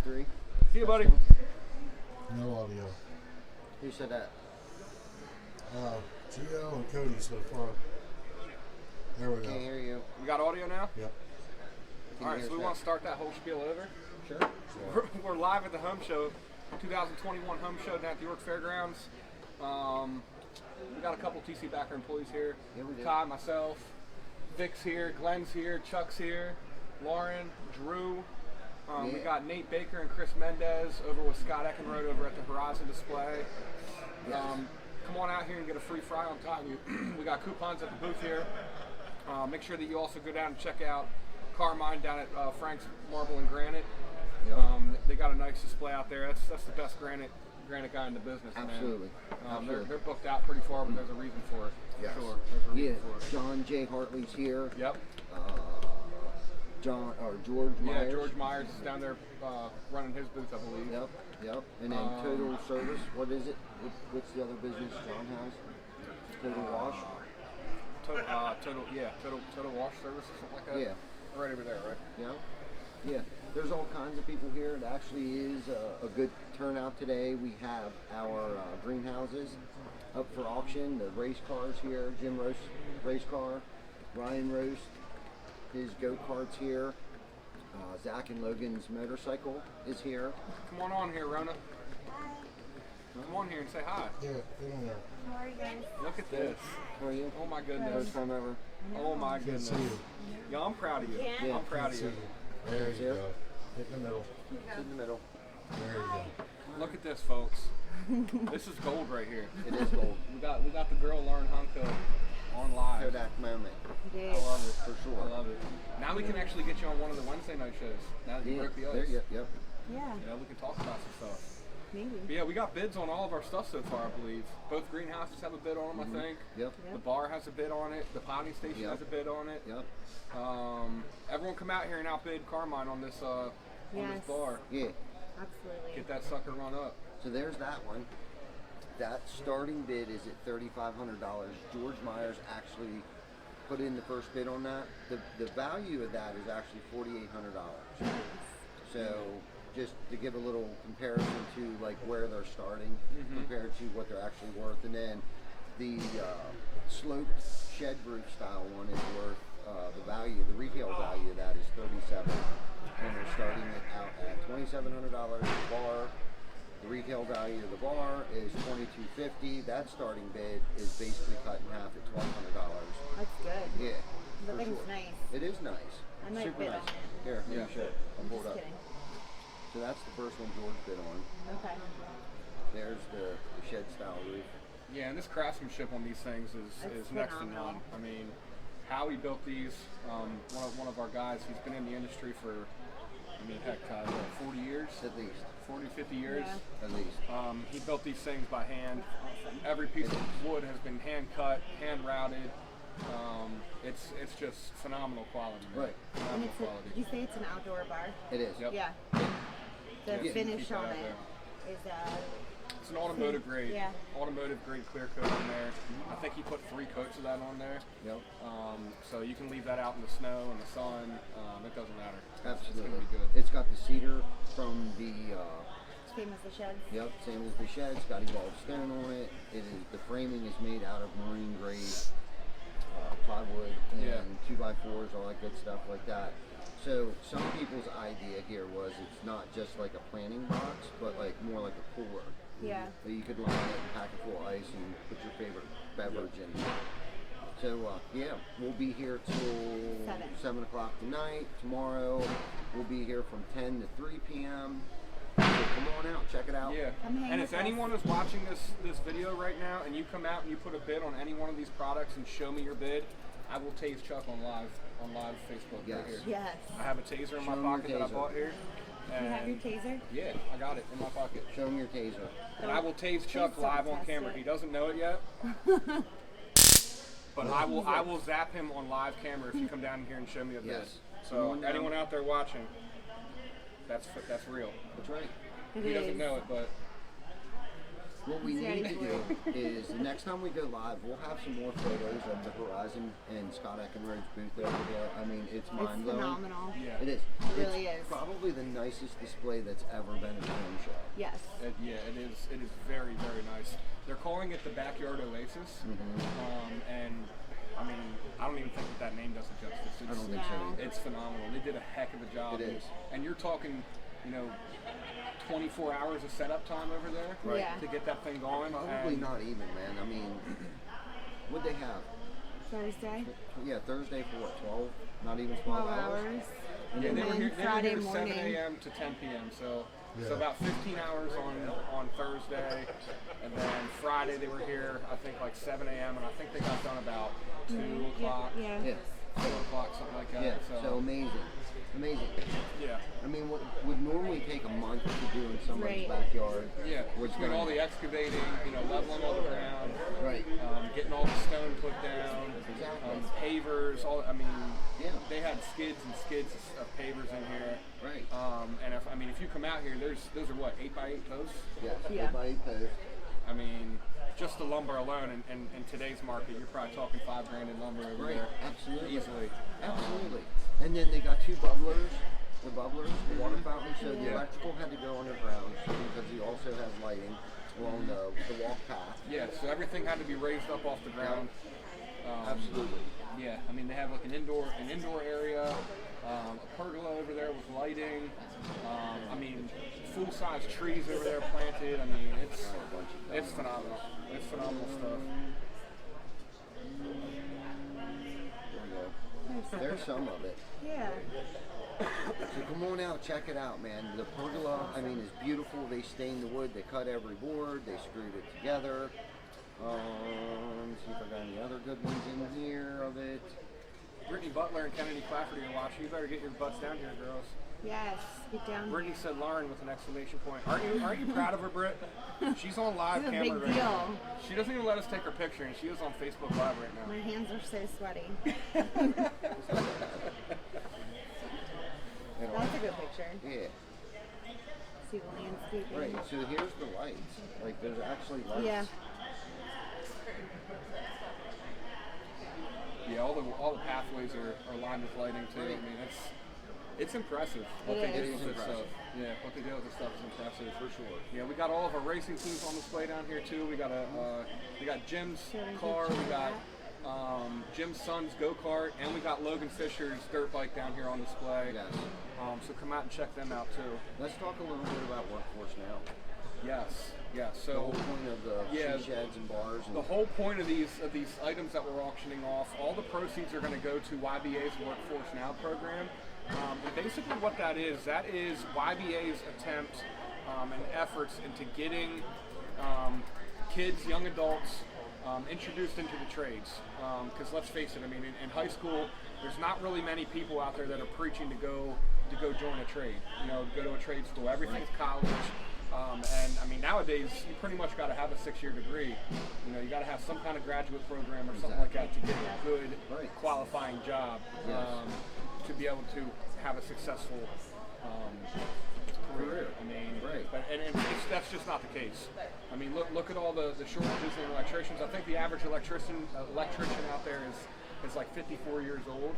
3. See you, buddy. No audio. Who said that? Gio and Cody so far. There we Can't go. hear you. We got audio now? Yep. Can All you right, so hear we us want to start that whole spiel over. now? Sure. We're live at the home show, 2021 home show down at the York Fairgrounds. We got a couple TC Backer employees here. Yeah, we do. Ty, myself, Vic's here, Glenn's here, Chuck's here, Lauren, Drew. We Yeah. got Nate Baker and Chris Mendez over with Scott Eckenrode over at the Horizon Display. Yes. Come on out here and get a free fry on top of you. We got coupons at the booth here. Make sure that you also go down and check out Carmine down at Frank's Marble and Granite. Yep. They got a nice display out there. That's the best granite guy in the business. Absolutely. Man. Absolutely. They're booked out pretty far, but there's a reason for it. Yes. Sure. There's a Yeah, reason for it. John J. Hartley's here. Yep. George Myers. Yeah, George Myers is down there running his booth, I believe. Yep. And then Total Service. What is it? What's the other business John has? Total Wash. Total wash service or something like that. Yeah. Right over there, right? Yeah. There's all kinds of people here. It actually is a good turnout today. We have our greenhouses up for auction. The race cars here. Jim Roast race car. Ryan Roast. His go-karts here. Zach and Logan's motorcycle is here. Come on here, Rona. Come on here and say hi. Yeah, get in there. How are you guys? Look at this. How are you? Oh my goodness. First time ever. Oh my Good to goodness. see you. Yeah, I'm proud of you. Yeah. I'm proud of See you. you. There you Here. go. Hit in the middle. Sit in the middle. There you go. Look at this, folks. This is gold right here. It is gold. We got the girl Lauren Hunko on live. Kodak moment. I love it. For sure. I love it. Now we can actually get you on one of the Wednesday night shows. Now that you broke the ice. There, yep. Yeah, You know, we can talk about some stuff. maybe. But yeah, we got bids on all of our stuff so far, I believe. Both greenhouses have a bid on them, I think. Yep. The bar has a bid on it. The potting station Yep. has a bid on it. Yep. Everyone come out here and outbid Carmine on this Yes. bar. Yeah. Absolutely. Get that sucker run up. So there's that one. That starting bid is at $3,500. George Myers actually put in the first bid on that. The value of that is actually $4,800. So just to give a little comparison to like where they're starting compared to what they're actually worth, and then the sloped shed roof style one is worth the retail value of that is $37,000, and they're starting it out at $2,700. The bar. The retail value of the bar is $2,250. That starting bid is basically cut in half at $1,200. That's good. Yeah. The for thing's sure. nice. It is nice. I might Super bid nice. on it. Here, Yeah. you should. I'm bored Just up. kidding. So that's the first one George bid on. Okay. There's the shed style roof. Yeah, and this craftsmanship on these things is It's next to phenomenal. none. I mean, how he built these, one of our guys, he's been in the industry for, I mean, heck, 40 years? At least. 40, 50 years. Yeah. At least. He built these things by hand. Every piece of wood has been hand cut, hand routed. It's just phenomenal quality. Man. Right. And Phenomenal it's quality. you say it's an outdoor bar? It is. Yep. Yeah. The Yeah, finish keep that on out it there. is It's an automotive grade. Yeah. Automotive grade clear coat in there. I think he put 3 coats of that on there. Yep. So you can leave that out in the snow and the sun. It doesn't matter. Absolutely. It's gonna be good. It's got the cedar from the. same as the sheds. Yep, same as the shed. It's got evolved stone on it. The framing is made out of marine grade plywood and 2x4s, all that good stuff like that. So some people's idea here was it's not just like a planting box, but like more like a cooler. Yeah. So you could line it and pack it full of ice and put your favorite beverage in it. So yeah, we'll be here till 7 o'clock tonight. Tomorrow we'll be here from 10 to 3 p.m. So come on out, check it out. Yeah. Come hang And with if anyone is watching this video right now and you come out and you put a bid on any one of these products and show me your bid, I will tase Chuck on live Facebook Yes. right here. Yes. I have a taser in my Show 'em your pocket that I taser. bought here. You have your And taser? yeah, I got it in my pocket. Show them your taser. And I will tase Chuck Please live don't on test camera. it. He doesn't know it yet. But I will zap him on live camera if you come down here and show me a bid. Yes. So Come on down. anyone out there watching, that's real. That's right. It He is. doesn't know it, but What we It's need ready to for do is the next time we go live, we'll have some more photos of the Horizon and Scott Eckenridge booth over there. I mean, it's It's mind blowing. phenomenal. Yeah. It is. It really it's is. probably the nicest display that's ever been at a home show. Yes. Yeah, it is. It is very, very nice. They're calling it the Backyard Oasis, and I mean, I don't even think that name does it justice. It's, I don't think so No. either. It's phenomenal. They did a heck of a job. It is. And you're talking, 24 hours of setup time over there Right. Yeah. to get that thing going. Probably and not even, man. I mean, what'd they have? Thursday, Yeah, Thursday for what, 12? Not even 12 12 hours? hours. Yeah, And they were then here, they Friday were here 7 morning. a.m. to 10 p.m. So Yeah. about 15 hours on Thursday, and then Friday they were here I think like 7 a.m. and I think they got done about 2 o'clock, Yeah. Yeah. 4 o'clock, something like that. Yeah, so amazing. Amazing. yeah. I mean, what would normally take a month to do in somebody's Right. backyard. Yeah, was between done. all the excavating, leveling all the ground, Right. getting all the stone put down, Exactly. pavers, Yeah. they had skids and skids of pavers in here. Right. And if you come out here, those are what, 8x8 posts? Yes. Yeah. Everybody post. I mean, just the lumber alone in today's market, you're probably talking $5,000 in lumber over Right. there. Absolutely. Easily. Absolutely. And then they got 2 bubblers. The bubblers, the water fountain, so the Yeah. electrical had to go underground because he also has lighting along the walk path. Yeah, so everything had to be raised up off the ground. Absolutely. Yeah, I mean they have like an indoor area, a pergola over there with lighting. I mean, full size trees over there planted. I mean, it's phenomenal. It's phenomenal stuff. There we go. There's some of it. Yeah. So come on out, check it out, man. The pergola, I mean, is beautiful. They stained the wood, they cut every board, they screwed it together. See if I got any other good ones in here of it. Brittany Butler and Kennedy Clafferty are watching. You better get your butts down here, girls. Yes. Get down. Brittany said Lauren with an exclamation point. Aren't you proud of her, Britt? She's on live This is a camera big right deal. now. She doesn't even let us take her picture, and she is on Facebook Live right now. My hands are so sweaty. That's a good picture. Yeah. See the landscaping. Right, so here's the lights. Like, there's actually lights. Yeah. Yeah, all the pathways are lined with lighting too. I mean, it's impressive what It they is. do with this stuff. Yeah, what they do with this stuff is impressive for sure. Yeah, we got all of our racing teams on display down here too. We got Jim's Showing car, we pictures of got Jim's son's go-kart, and we got Logan Fisher's dirt bike down here on display. Yes. So come out and check them out too. Let's talk a little bit about Workforce Now. Yes. The whole So point of the Yeah. she sheds and bars. And the whole point of these items that we're auctioning off, all the proceeds are going to go to YBA's Workforce Now program. And basically what that is YBA's attempt and efforts into getting kids, young adults, introduced into the trades. Because let's face it, I mean, in high school, there's not really many people out there that are preaching to go join a trade. Go to a trade school. Everything's college. And I mean, nowadays you pretty much got to have a 6-year degree. You got to have some kind of graduate program or something like that to get a good qualifying job, to be able to have a successful career. I mean, but that's just not the case. I mean, look at all the shortages in electricians. I think the average electrician out there is like 54 years old.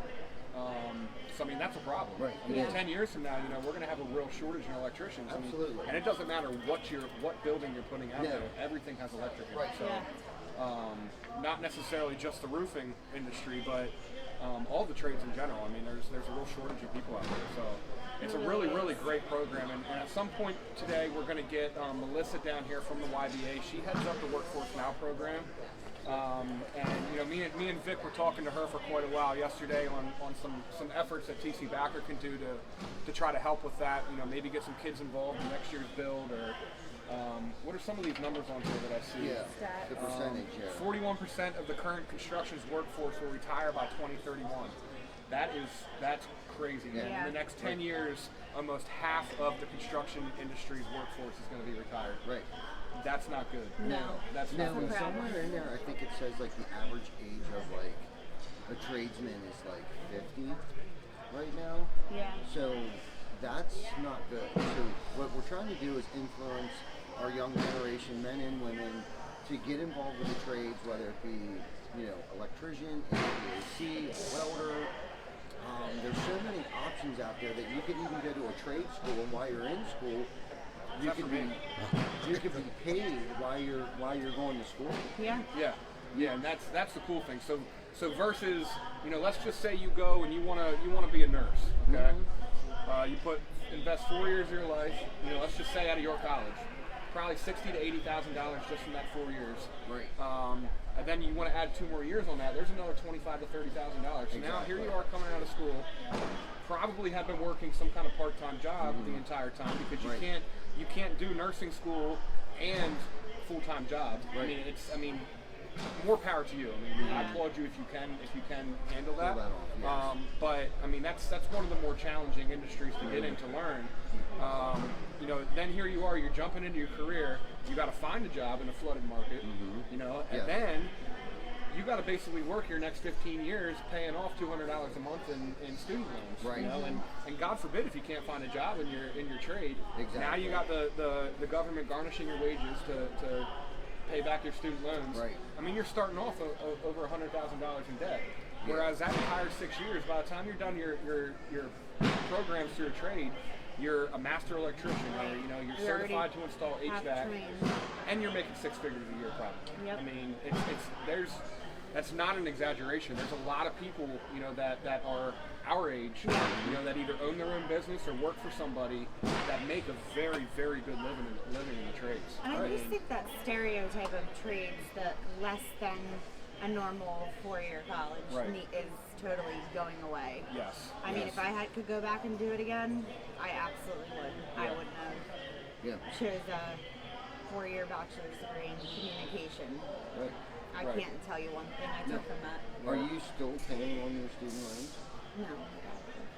So I mean that's a problem. Right. I mean, Yeah. 10 years from now, we're going to have a real shortage in electricians. I mean, Absolutely. and it doesn't matter what building you're putting out No. there. Everything has electric. in it. Right. So, not necessarily just the roofing industry, but all the trades in general. I mean, there's a real shortage of people out there. So it's a really, really great program. And at some point today, we're going to get Melissa down here from the YBA. She heads up the Workforce Now program. And me and Vic were talking to her for quite a while yesterday on some efforts that TC Backer can do to try to help with that. Maybe get some kids involved in next year's build, or what are some of these numbers on here that I see? Yeah, the percentage. 41% of the current construction's workforce will retire by 2031. That's crazy. Man. Yeah. In the next 10 years, almost half of the construction industry's workforce is going to be retired. Right. That's not good. No. That's Now, not good. That's a problem. somewhere in there, I think it says like the average age of like a tradesman is like 50 right now. Yeah. So that's not good. So what we're trying to do is influence our young generation, men and women, to get involved with the trades, whether it be, electrician, HVAC, welder. There's so many options out there that you could even go to a trade school, and while you're in school, you could be paid while you're going to school. Yeah. Yeah, and that's the cool thing. So versus, let's just say you go and you wanna be a nurse, okay? You invest 4 years of your life, let's just say out of your college, probably $60,000 to $80,000 just from that 4 years. Right. And then you want to add 2 more years on that. There's another $25,000 to $30,000. So now here you are coming out of school, probably have been working some kind of part-time job the entire time, because you can't do nursing school and full-time job. Right. I mean, more power to you. I applaud you if you can handle that. Pull that off, yes. But I mean, that's one of the more challenging industries to get in to learn. Then here you are, you're jumping into your career. You got to find a job in a flooded market. And then you got to basically work your next 15 years paying off $200 a month in student loans. Right. And God forbid if you can't find a job in your trade. Exactly. Now you got the government garnishing your wages to pay back your student loans. Right. I mean, you're starting off over $100,000 in debt. Whereas that entire 6 years, by the time you're done your programs through a trade, you're a master electrician, or you're certified to install HVAC, and you're making 6 figures a year probably. Yep. I mean, that's not an exaggeration. There's a lot of people that are our age, that either own their own business or work for somebody that make a very, very good living in the trades. And I just think that stereotype of trades that less than a normal 4-year college is totally going away. Yes. I mean, if I could go back and do it again, I absolutely would. I wouldn't have chose a 4-year bachelor's degree in communication. Right. I can't tell you one thing I took from that. Are you still paying on your student loans? No.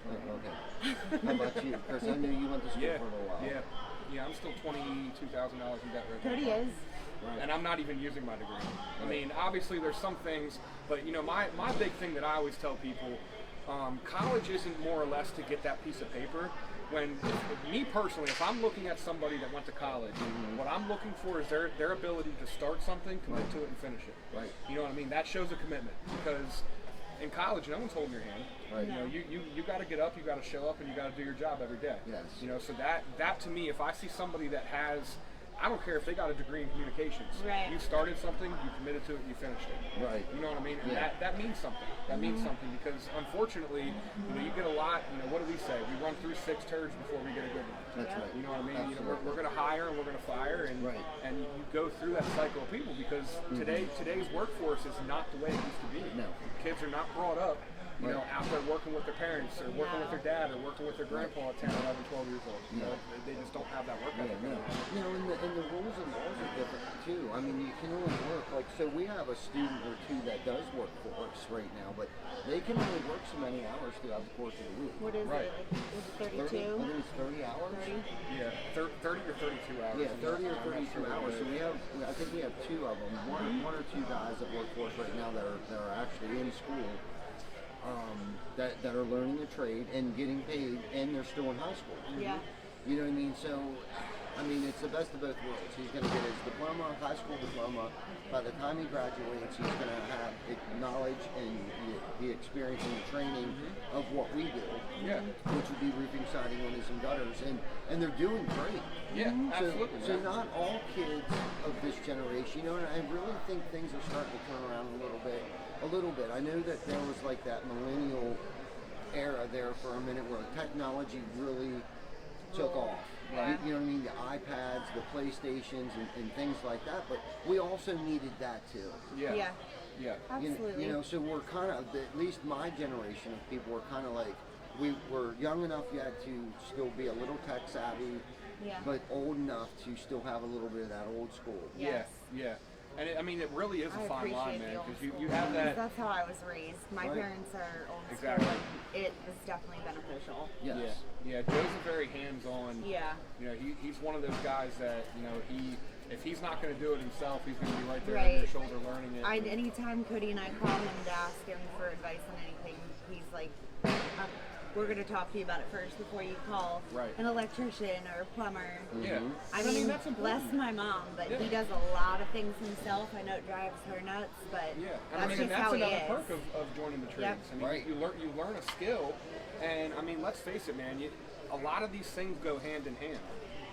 Oh, okay. How about you? Because I knew you went to school for a little while. Yeah, I'm still $22,000 in debt right now. Cody is. Right. And I'm not even using my degree. I mean, obviously there's some things, but my big thing that I always tell people, college isn't more or less to get that piece of paper. Me personally, if I'm looking at somebody that went to college, what I'm looking for is their ability to start something, commit to it, and finish it. Right. You know what I mean? That shows a commitment, because in college, no one's holding your hand. Right. You got to get up, you got to show up, and you got to do your job every day. Yes. So that to me, if I see somebody that has, I don't care if they got a degree in communications. Right. You started something, you committed to it, you finished it. Right. You know what I mean? And that means something. That means something, because unfortunately, you get a lot. What do we say? We run through 6 turds before we get a good one. That's right. You know what I mean? Absolutely. We're going to hire and we're going to fire, and you go through that cycle of people, because today's workforce is not the way it used to be. No. Kids are not brought up out there working with their parents, or working with their dad, or working with their grandpa at 10, 11, 12 years old. They just don't have that work ethic. And the rules and laws are different too. I mean, you can only work, so we have a student or two that does work for us right now, but they can only work so many hours throughout the course of the week. What is it? Is it 32? I think it's 30 hours. 30? Yeah, 30 or 32 hours. Yeah, 30 or 32 hours. So I think we have 2 of them, one or two guys that work for us right now that are actually in school, that are learning a trade and getting paid, and they're still in high school. Yeah. You know what I mean? So, I mean, it's the best of both worlds. He's going to get his diploma, high school diploma. By the time he graduates, he's going to have knowledge and the experience and the training of what we do, which would be roofing, siding, windows, and gutters, and they're doing great. Yeah, absolutely. So not all kids of this generation, and I really think things are starting to turn around a little bit. I know that there was like that millennial era there for a minute where technology really took off. Right. You know what I mean? The iPads, the PlayStations, and things like that. But we also needed that too. Yeah. Absolutely. So we're kind of, at least my generation of people were kind of like, we were young enough yet to still be a little tech savvy, but old enough to still have a little bit of that old school. Yes. Yeah. And it really is a I fine line, appreciate man, the old because school. you have that. That's how I was raised. My parents are old Exactly. school, and it was definitely beneficial. Yes. Yeah. Joe's a very hands-on. Yeah. He's one of those guys that if he's not going to do it himself, he's going to be right there on your shoulder learning it. Anytime Cody and I call him to ask him for advice on anything, he's like, we're going to talk to you about it first before you call an electrician or a plumber. Yeah. I mean, that's bless important. my mom, but he does a lot of things himself. I know it drives her nuts, but and that's just that's how he another is. perk of joining the trades. I mean, you learn a skill, and I mean, let's face it, man. A lot of these things go hand in hand.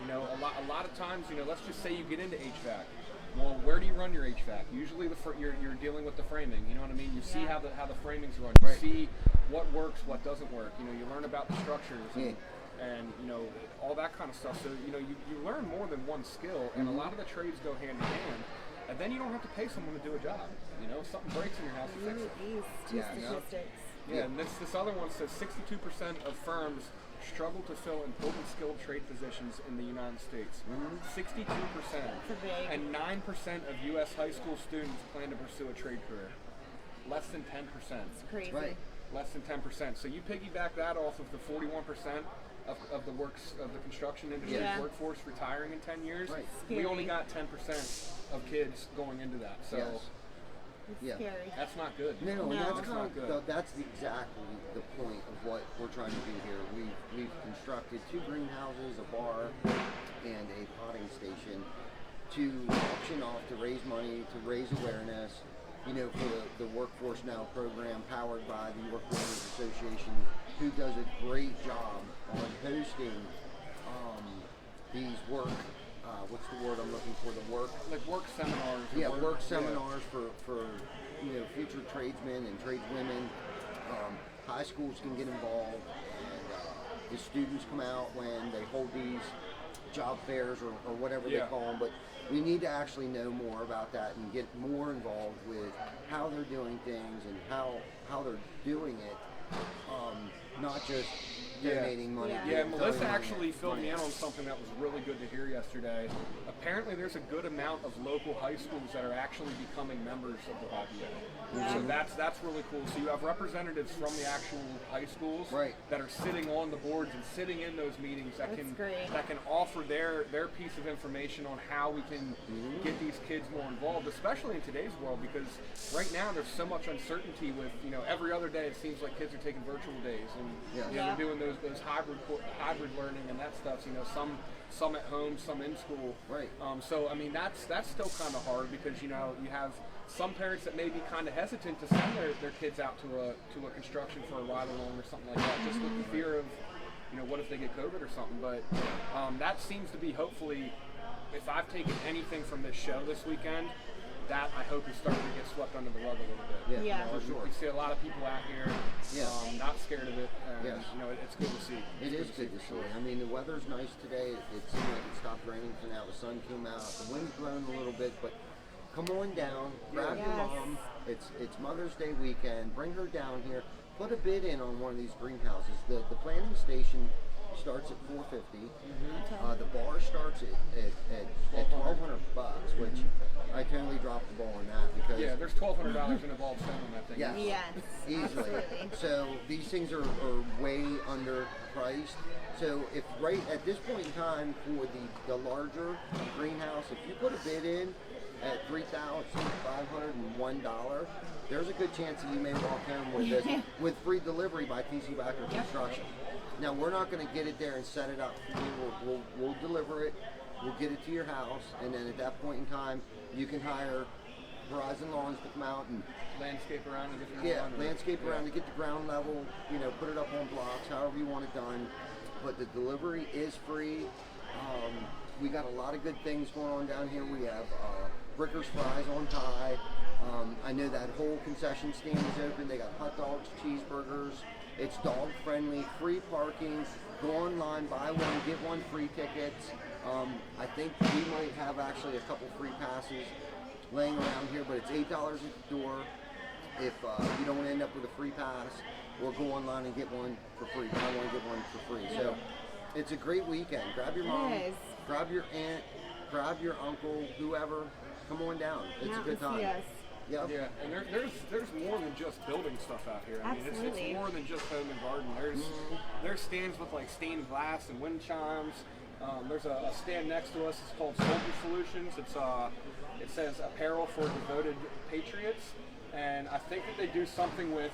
You know, a lot of times, you know, let's just say you get into HVAC. Well, where do you run your HVAC? Usually, you're dealing with the framing. You know what I mean? You see how the framings run. You see what works, what doesn't work. You know, you learn about the structures and you know, all that kind of stuff. So you know, you learn more than one skill, and a lot of the trades go hand in hand. And then you don't have to pay someone to do a job. You know, if something breaks in your house, you fix it. These statistics. Yeah, and this other one says 62% of firms struggle to fill important skilled trade positions in the United States. 62%. And 9% of U.S. high school students plan to pursue a trade career. Less than 10%. It's crazy. Less than 10%. So you piggyback that off of the 41% of the construction industry workforce retiring in 10 years. We only got 10% of kids going into that. So it's scary. That's not good. No, that's not good. That's exactly the point of what we're trying to do here. We've constructed 2 greenhouses, a bar, and a potting station to auction off, to raise money, to raise awareness, you know, for the Workforce Now program powered by the York Builders Association, who does a great job on hosting these what's the word I'm looking for? Work seminars. Work seminars for you know, future tradesmen and tradeswomen. High schools can get involved, and the students come out when they hold these job fairs or whatever they call them. But we need to actually know more about that and get more involved with how they're doing things and how they're doing it. Not just donating money. Melissa actually filled me in on something that was really good to hear yesterday. Apparently there's a good amount of local high schools that are actually becoming members of the YBA. So that's really cool. So you have representatives from the actual high schools that are sitting on the boards and sitting in those meetings that can offer their piece of information on how we can get these kids more involved, especially in today's world, because right now there's so much uncertainty with, you know, every other day it seems like kids are taking virtual days and you know, they're doing those hybrid learning and that stuff. You know, some at home, some in school. So I mean that's still kind of hard, because you know, you have some parents that may be kind of hesitant to send their kids out to a construction for a ride along or something like that, just with the fear of, you know, what if they get COVID or something. But that seems to be, hopefully, if I've taken anything from this show this weekend, that I hope is starting to get swept under the rug a little bit. Yeah, for sure. We see a lot of people out here not scared of it. And, you know, it's good to see. It is good to see. I mean, the weather's nice today. It seemed like it stopped raining for now. The sun came out. The wind's blowing a little bit, but come on down. Grab your mom. It's Mother's Day weekend. Bring her down here. Put a bid in on one of these greenhouses. The planting station starts at $450. The bar starts at $1,200, which I totally dropped the ball on that, because there's $1,200 in a ball stone on that thing. Yes, easily. So these things are way underpriced. So if right at this point in time for the larger greenhouse, if you put a bid in at $3,501, there's a good chance that you may walk home with this with free delivery by TC Backer Construction. Now, we're not going to get it there and set it up for you. We'll deliver it. We'll get it to your house, and then at that point in time, you can hire Horizon Lawns to come out and landscape around and get around to get the ground level. You know, put it up on blocks, however you want it done. But the delivery is free. We got a lot of good things going on down here. We have Bricker's Fries on Thai. I know that whole concession stand is open. They got hot dogs, cheeseburgers. It's dog friendly, free parking. Go online, buy one, get one free tickets. I think we might have actually a couple free passes laying around here, but it's $8 at the door. If you don't end up with a free pass, or go online and get one for free. Buy one, get one for free. So it's a great weekend. Grab your mom, grab your aunt, grab your uncle, whoever. Come on down. It's a good time. Yeah, and there's more than just building stuff out here. I mean, it's more than just home and garden. There's stands with like stained glass and wind chimes. There's a stand next to us. It's called Soldier Solutions. It says apparel for devoted patriots. and I think that they do something with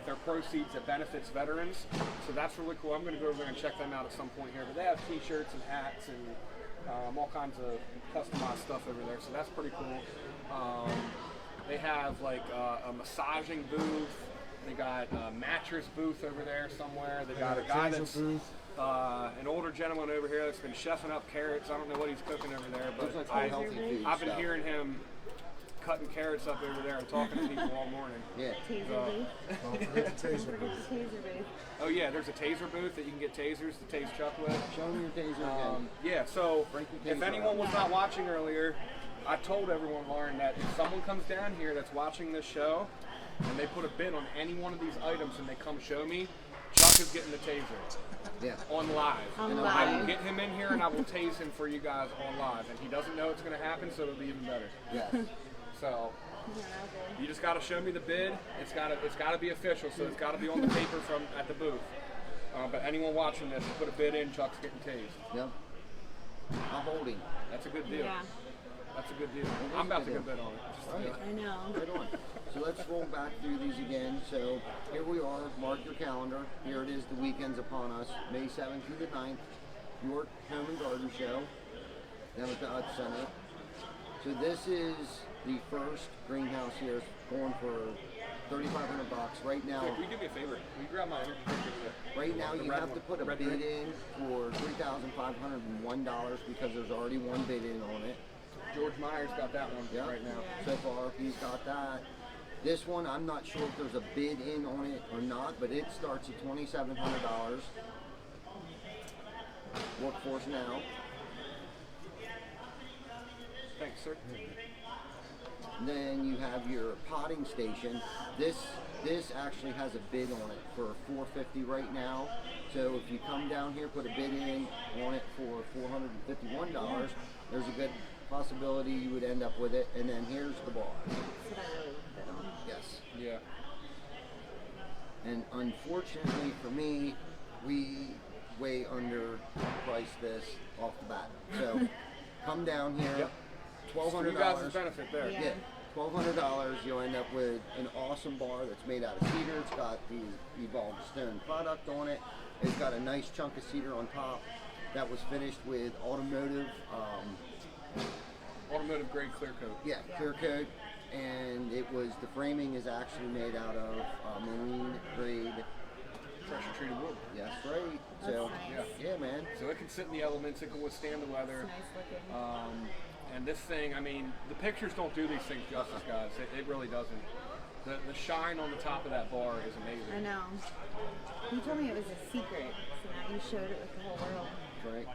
their proceeds that benefits veterans. So that's really cool. I'm going to go over there and check them out at some point here. But they have T-shirts and hats and all kinds of customized stuff over there. So that's pretty cool. They have like a massaging booth. They got a mattress booth over there somewhere. They got a guy that's an older gentleman over here that's been chefing up carrots. I don't know what he's cooking over there, but looks like healthy food I've been stuff. hearing him cutting carrots up over there and talking to people all morning. Yeah. Taser booth. Don't forget the Don't taser forget booth. the taser booth. Oh yeah, there's a taser booth that you can get tasers to tase Chuck with. Show me your taser again. Yeah, so Break your if taser anyone out. was not watching earlier, I told everyone, Lauren, that if someone comes down here that's watching this show and they put a bid on any one of these items and they come show me, Chuck is getting the taser Yeah. on live. On And live. I will get him in here and I will tase him for you guys on live. And he doesn't know it's going to happen, so it'll be even better. Yes. So Yeah, okay. you just got to show me the bid. It's got to be official, so it's got to be on the paper from at the booth. But anyone watching this, put a bid in, Chuck's getting tased. Yep. I'm holding. That's a good deal. Yeah, That's a good deal. I'm about to get bid on it. Just to do it. I know. Right on. So let's roll back through these again. So here we are. Mark your calendar. Here it is. The weekend's upon us. May 7th through the 9th. York Home and Garden Show down at the Hutch Center. So this is the first greenhouse here. It's going for $3,500 right now. Hey, will you do me a favor? Will you grab my energy drink over there? Right now, The you red have one. to put a Red bid drink? in for $3,501 because there's already one bid in on it. George Myers got that one Yeah. right now. So far, he's got that. This one, I'm not sure if there's a bid in on it or not, but it starts at $2,700. Workforce now. Thanks, sir. Then you have your potting station. This actually has a bid on it for $450 right now. So if you come down here, put a bid in on it for $451, there's a good possibility you would end up with it. And then here's the bar. That's what I really bid on. Yes. Yeah. And unfortunately for me, we way underpriced this off the bat. So come down here, Yep. $1,200. You guys' benefit there. Yeah. Yeah, $1,200. You'll end up with an awesome bar that's made out of cedar. It's got the evolved stone product on it. It's got a nice chunk of cedar on top that was finished with automotive, Automotive grade clear coat. clear coat. And the framing is actually made out of marine grade. Pressure treated wood. Yes, right. That's So, nice. yeah, man. So it can sit in the elements. It can withstand the weather. It's nice looking. And this thing, I mean, the pictures don't do these things justice, guys. It really doesn't. The shine on the top of that bar is I amazing. know. You told me it was a secret, so now you showed it with the whole world. Right.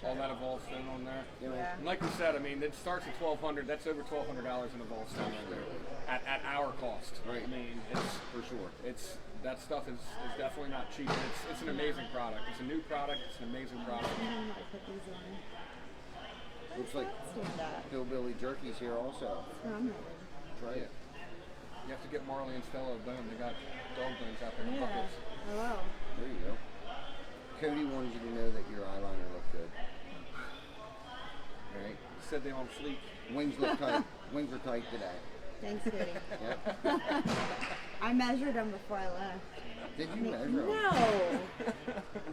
All that evolved stone on there. You know, Yeah. And like we said, I mean, it starts at $1,200. That's over $1,200 in evolved stone right there, at our cost. Right. I mean, it's for sure. that stuff is definitely not cheap. It's an amazing product. It's a new product. It's an amazing product. I don't know how to put these in. Looks like Stand up. Hillbilly Jerky's here also. From it. That's right. You have to get Marley and Stella a bone. They got dog bones out there in Yeah. buckets. Oh, wow. There you go. Cody wanted you to know that your eyeliner looked good. Right? Said they on fleek. Wings look tight. Wings are tight today. Thanks, Cody. Yep. I measured them before I left. Did you measure them? No.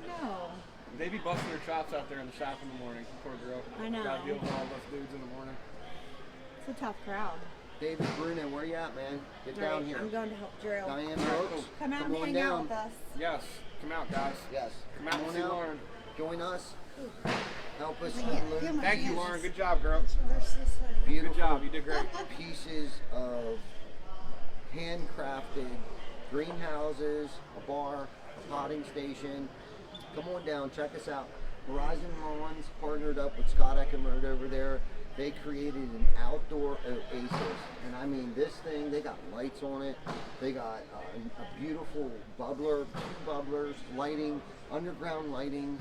No. They be busting their chops out there in the shop in the morning. Poor girl. I know. Got to deal with all those dudes in the morning. It's a tough crowd. David Bruno, where you at, man? Get down Right, here. I'm going to help Drew. Diane Brooks, Come out and on hang down. out with us. Yes. Come out, guys. Yes. Come out and on see Lauren. Join us. Help us I can't learn feel my Thank you, hands. Lauren. Good job, girl. They're so sweaty. beautiful Good job. You did great. pieces of handcrafted greenhouses, a bar, a potting station. Come on down, check us out. Horizon Lawns partnered up with Scott Eckenrode over there. They created an outdoor oasis. And I mean, this thing, they got lights on it. They got a beautiful bubbler, 2 bubblers, lighting, underground lighting,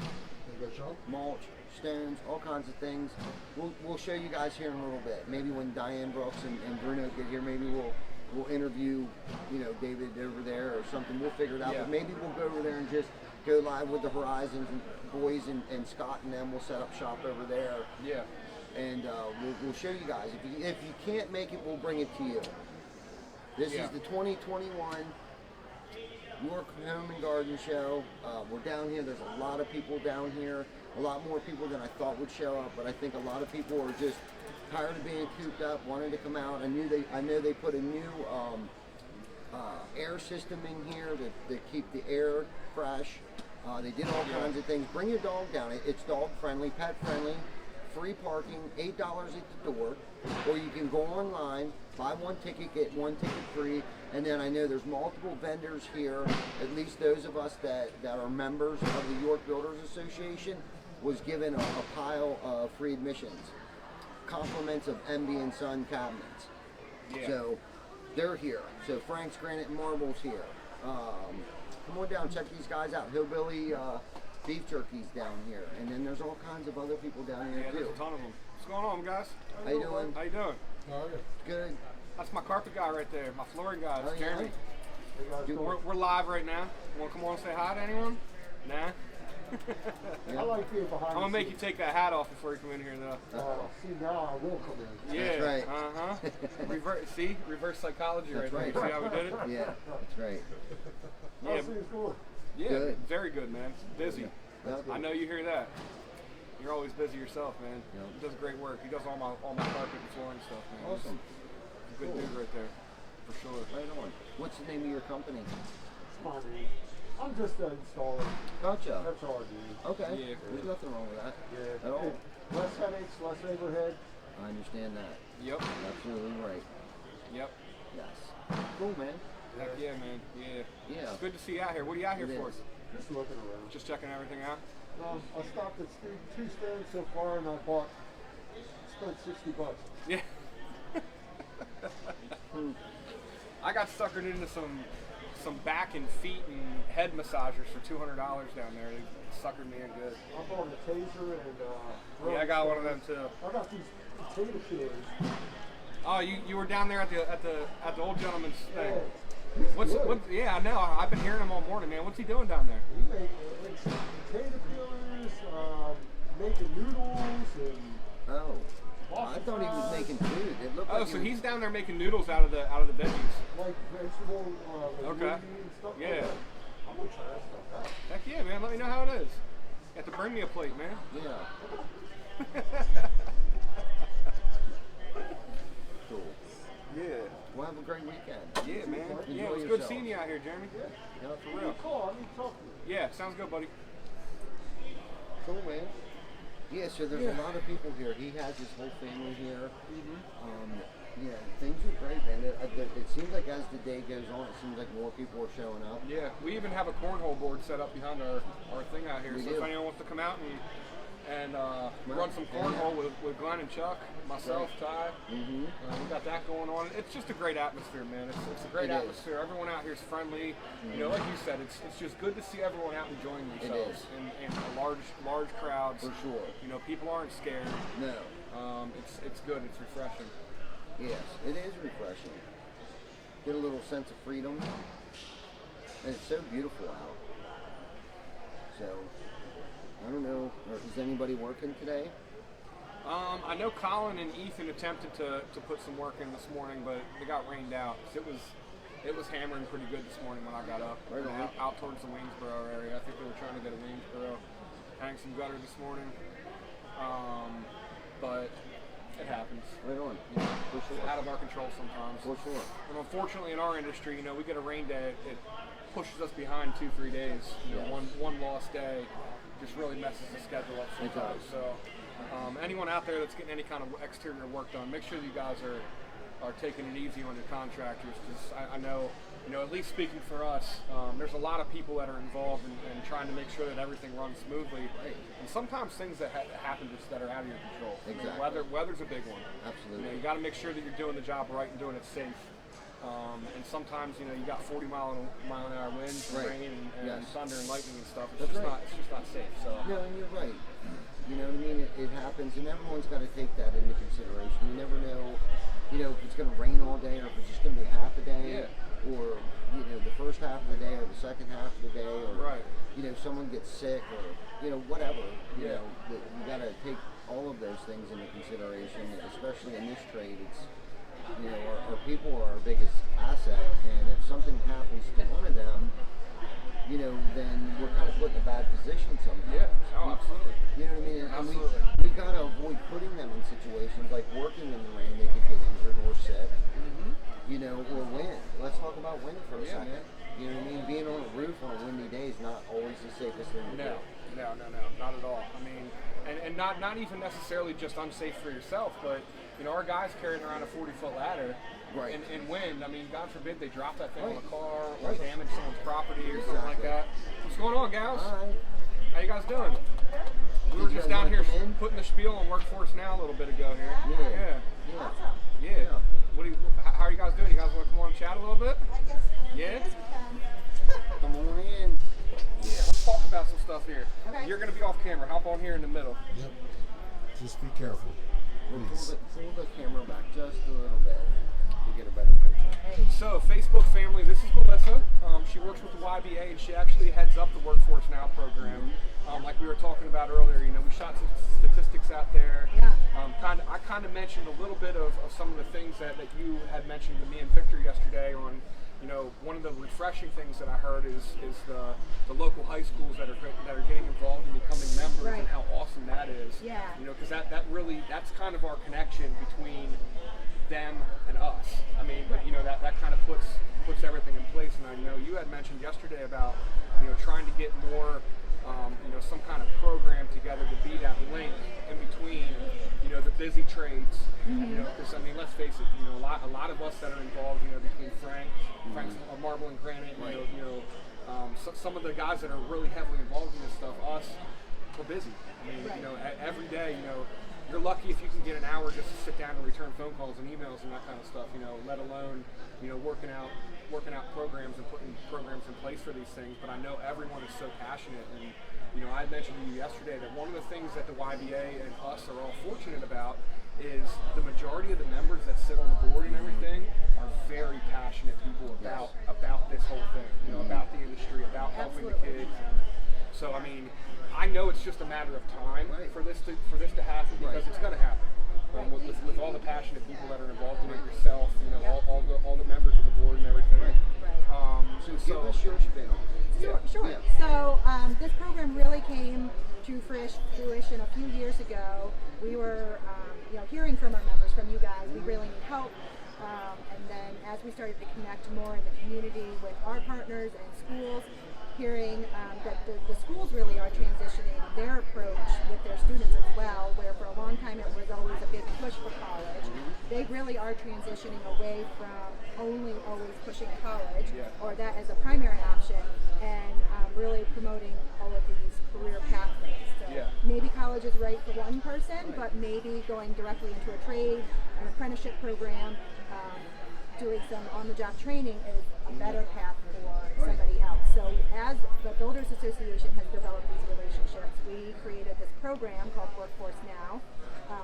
mulch, stones, all kinds of things. We'll show you guys here in a little bit. Maybe when Diane Brooks and Bruno get here, maybe we'll interview, David over there or something. We'll figure it out. Yeah. But maybe we'll go over there and just go live with the Horizons and boys and Scott and them. We'll set up shop over there. Yeah. and we'll show you guys. If you can't make it, we'll bring it to you. This is the 2021 York Home and Garden Show. We're down here. There's a lot of people down here. A lot more people than I thought would show up, but I think a lot of people are just tired of being cooped up, wanting to come out. I know they put a new air system in here to keep the air fresh. They did all kinds of things. Bring your dog down. It's dog friendly, pet friendly, free parking, $8 at the door, or you can go online, buy one ticket, get one ticket free. And then I know there's multiple vendors here, at least those of us that are members of the York Builders Association was given a pile of free admissions, compliments of MB and Son cabinets. Yeah. So they're here. So Frank's Granite and Marble's here. Come on down, check these guys out. Hillbilly beef jerky's down here, and then there's all kinds of other people down here too. There's a ton of them. What's going on, guys? How you doing? How you doing? How are you? Good. That's my carpet guy right there, my flooring guy. Oh, It's yeah? Jeremy. Hey, guys, doing? We're live right now. Want to come on and say hi to anyone? Nah. I like being behind. I'm gonna make you take that hat off before you come in here, though. See, now I will come in. Yeah. That's right. Reverse psychology That's right there. right. See how we did it? Yeah, that's right. Yeah. How's things going? Yeah. Good. Very good, man. Busy. Yep. I know you hear that. You're always busy yourself, man. Yep. He does great work. He does all my carpet and flooring stuff, man. Awesome. He's a good Cool. dude right there, for sure. Right on. What's the name of your company? It's my name. I'm just an installer. Gotcha. That's all I do. Okay. Yeah. There's nothing wrong with that. Yeah. At all. Less headaches, less overhead. I understand that. Yep. You're absolutely right. Yep. Yes. Cool, man. Heck yeah, man. Yeah. Yeah. It's good to see you out here. What are you out here It for? is. Just looking around. Just checking everything out? I stopped at two stands so far, and I spent $60. Yeah. I got suckered into some back and feet and head massagers for $200 down there. They suckered me in good. I bought a taser and Yeah, I got one of them too. I got these potato peelers. Oh, you were down there at the old gentleman's thing. He's What's good. yeah, I know. I've been hearing him all morning, man. What's he doing down there? He makes potato peelers, making noodles, and Oh. I thought he was making food. It looked Oh, like so he he's was, down there making noodles out of the veggies. like vegetable, like Okay. and stuff Yeah. like that. I'm gonna try that stuff out. Heck yeah, man. Let me know how it is. You have to bring me a plate, man. yeah. Cool. Yeah. Well, have a great weekend. Yeah, man. Enjoy Yeah, it was good yourself. seeing you out here, Jeremy. Yep. For real. Cool, I need to talk to you. Yeah, sounds good, buddy. Cool, man. Yeah, so there's a lot of people here. He has his whole family here. Yeah, things are great, man. It seems like as the day goes on, it seems like more people are showing up. Yeah, we even have a cornhole board set up behind our thing out here. We So do. if anyone wants to come out and run some cornhole with Glenn and Chuck, myself, Ty, Mm-hmm. we got that going on. It's just a great atmosphere, man. It's a great It is. atmosphere. Everyone out here is friendly. You know, like you said, it's just good to see everyone out enjoying themselves in large crowds. For sure. You know, people aren't scared. No. It's good. It's refreshing. Yes, it is refreshing. Get a little sense of freedom. And it's so beautiful out. So, I don't know. Is anybody working today? I know Colin and Ethan attempted to put some work in this morning, but they got rained out. It was hammering pretty good this morning when I got up. Right on. Out towards the Waynesboro area. I think they were trying to get a Waynesboro, hang some gutter this morning. But it happens. Right on. You know, For it's sure. out of our control sometimes. For sure. And unfortunately, in our industry, you know, we get a rain day, it pushes us behind 2-3 days. You know, Yes. one lost day just really messes the schedule up It sometimes. does. So, anyone out there that's getting any kind of exterior work done, make sure you guys are taking it easy on your contractors. Because I know, you know, at least speaking for us, there's a lot of people that are involved in trying to make sure that everything runs smoothly. Right. And sometimes things that happen just that are out of your control. I mean, Exactly. weather's a big one. Absolutely. You know, you got to make sure that you're doing the job right and doing it safe. And sometimes, you know, you got 40 mile an hour winds, and Right. rain, and Yes. thunder and lightning and stuff. That's right. It's just not safe. So No, and you're right. You know what I mean? It happens, and everyone's got to take that into consideration. You never know, you know, if it's going to rain all day or if it's just going to be half a day, Yeah. or you know, the first half of the day or the second half of the day, or Right. someone gets sick or, whatever, you know, that you got to take all of those things into consideration, especially in this trade. It's, our people are our biggest asset, and if something happens to one of them, then we're kind of put in a bad position sometimes. Yeah, oh, absolutely. You know what I mean? And Absolutely. we got to avoid putting them in situations like working in the rain, they could get injured or sick, or wind. Let's talk about wind for a second. Man. You know what I mean? Being on a roof on a windy day is not always the safest thing to do. No, not at all. I mean, and not even necessarily just unsafe for yourself, but our guys carrying around a 40-foot ladder. Right. In wind, I mean, God forbid they drop that thing on Right. a car or Right. damage someone's property or something like that. What's going on, gals? Hi. How you guys doing? We were You just guys down wanna here come in? putting the spiel on Workforce Now a little bit ago here. Yeah. Yeah. What do you? How are you guys doing? You guys want to come on and chat a little bit? I guess so. Yeah? Yes, we can. Come on in. Yeah. Let's talk about some stuff here. Okay. You're gonna be off camera. Hop on here in the middle. Yep. Just be careful. Please. Pull the camera back just a little bit to get a better picture. So, Facebook family, this is Melissa. She works with the YBA and she actually heads up the Workforce Now program. Like we were talking about earlier, we shot some statistics out there. Yeah. I kind of mentioned a little bit of some of the things that you had mentioned to me and Victor yesterday on, one of the refreshing things that I heard is the local high schools that are getting involved in becoming members Right. and how awesome that is. Yeah. Because that's kind of our connection between them and us. I mean, that kind of puts everything in place. And I know you had mentioned yesterday about trying to get more some kind of program together to be that link in between the busy trades. Because I mean, let's face it, a lot of us that are involved between Frank's Marble and Granite, some of the guys that are really heavily involved in this stuff, we're busy. I mean, every day, you're lucky if you can get an hour just to sit down and return phone calls and emails and that kind of stuff, let alone, working out programs and putting programs in place for these things. But I know everyone is so passionate, and I mentioned to you yesterday that one of the things that the YBA and us are all fortunate about is the majority of the members that sit on the board and everything are very passionate people about this whole thing, about the industry, about helping the kids. And so I mean, I know it's just a matter of time for this to happen, because it's going to happen. With all the passionate people that are involved in it, yourself, all the members of the board and everything. So give us your spin on it. Sure. Yeah. So this program really came to fruition a few years ago. We were, hearing from our members, from you guys, we really need help. And then as we started to connect more in the community with our partners and schools, hearing that the schools really are transitioning their approach with their students as well, where for a long time it was always a big push for college. They really are transitioning away from only always pushing college or that as a primary option, and really promoting all of these career pathways. So maybe college is right for one person, but maybe going directly into a trade, an apprenticeship program, doing some on-the-job training is a better path for somebody else. So as the Builders Association has developed these relationships, we created this program called Workforce Now, and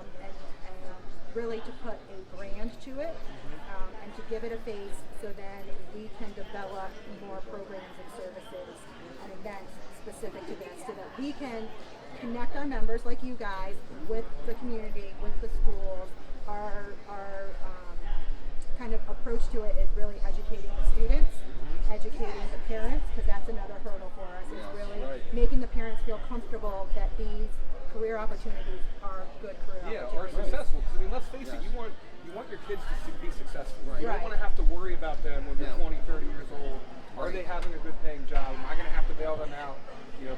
really to put a brand to it, and to give it a face, so then we can develop more programs and services and events specific to this, so that we can connect our members like you guys with the community, with the schools. Our kind of approach to it is really educating the students, educating the parents, because that's another hurdle for us, is really making the parents feel comfortable that these career opportunities are good career Or opportunities. successful. Because I mean, let's face it, you want your kids to be successful. You don't Right. want to have to worry about them when they're 20, 30 years old. Are they having a good paying job? Am I going to have to bail them out?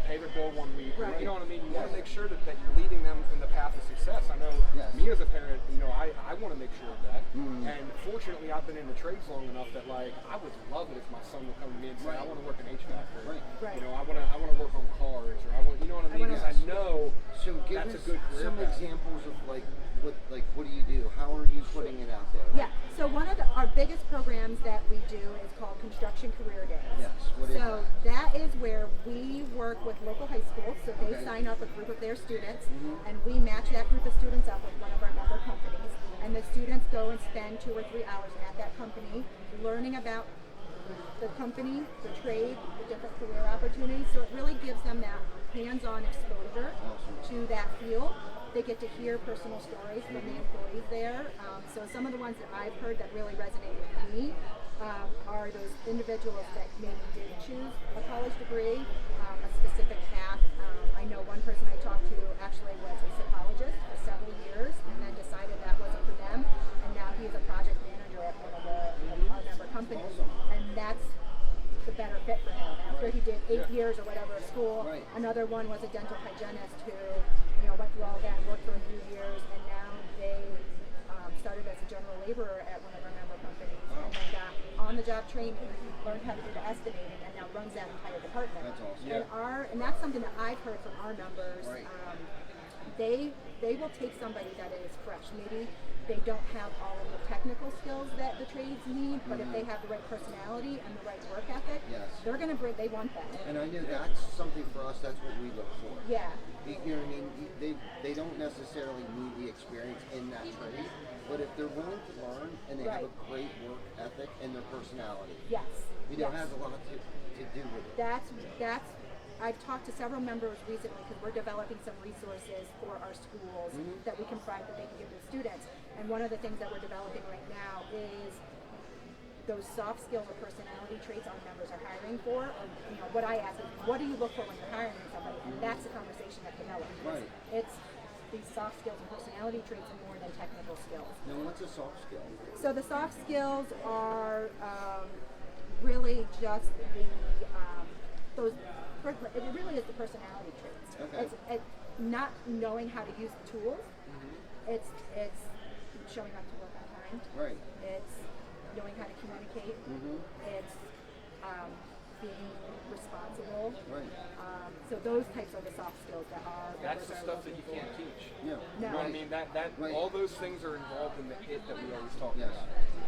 Pay their bill one week. Right. You know what I mean? You want to make sure that you're leading them in the path of success. I know me as a parent, I want to make sure of that. And fortunately, I've been in the trades long enough that I would love it if my son would come to me and say, I want to work in HVAC. Or, Right. I want to work on cars, or I want, you know what I mean? Because I know So give that's us a good career some path. examples of what do you do? How are you putting it out there? Yeah, so one of our biggest programs that we do is called Construction Career Days. Yes, what is So that is where we work with local high schools, so they sign up a group of their students, and we match that group of students up with one of our member companies, and the students go and spend 2 or 3 hours at that company learning about the company, the trade, the different career opportunities. So it really gives them that hands-on exposure to that field. They get to hear personal stories from the employees there. So some of the ones that I've heard that really resonate with me are those individuals that maybe did choose a college degree, a specific path. I know one person I talked to actually was a psychologist for several years and then decided that wasn't for them, and now he is a project manager at one of our member companies, and that's the better fit for him. After he did 8 years or whatever of school, another one was a dental hygienist who went through all that and worked for a few years, and now they started as a general laborer at one of our member companies, and then got on-the-job training, learned how to do the estimating, and now runs that entire department. That's awesome. And that's something that I've heard from our members. They will take somebody that is fresh. Maybe they don't have all of the technical skills that the trades need, but if they have the right personality and the right work ethic, they're going to bring. They want that. And I know that's something for us. That's what we look for. Yeah. You know what I mean? They don't necessarily need the experience in that trade, but if they're willing to learn and they have a great work ethic and their personality, yes, it has a lot to do with it. That's. I've talked to several members recently because we're developing some resources for our schools that we can provide that they can give to students. And one of the things that we're developing right now is those soft skills or personality traits our members are hiring for. Or, what I ask is, what do you look for when you're hiring somebody? And that's the conversation that develops. Right. It's these soft skills and personality traits are more than technical skills. Now, what's a soft skill? So the soft skills are really just those. It really is the personality traits. Okay. It's not knowing how to use the tools. It's showing up to work on time. Right. It's knowing how to communicate. It's being responsible. Right. So those types are the soft skills that are. That's the stuff that you can't teach. Yeah. You know what I mean? That all those things are involved in the it that we always talk about.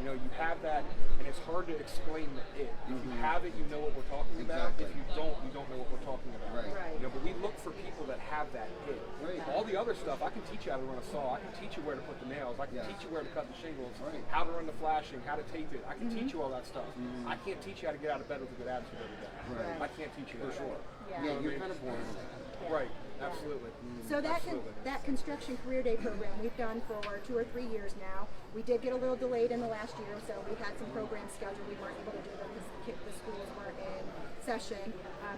You have that, and it's hard to explain the it. If you have it, you know what we're talking about. If you don't know what we're talking about. Right. But we look for people that have that it. Right. All the other stuff, I can teach you how to run a saw. I can teach you where to put the nails. I can teach you where to cut the shingles. Right. How to run the flashing. How to tape it. I can teach you all that stuff. I can't teach you how to get out of bed with a good attitude every day. Right. I can't teach you that. For sure. Yeah. You're kind of born with that. Right. Absolutely. So that construction career day program we've done for 2 or 3 years now. We did get a little delayed in the last year, so we had some programs scheduled. We weren't able to do them because the schools weren't in session.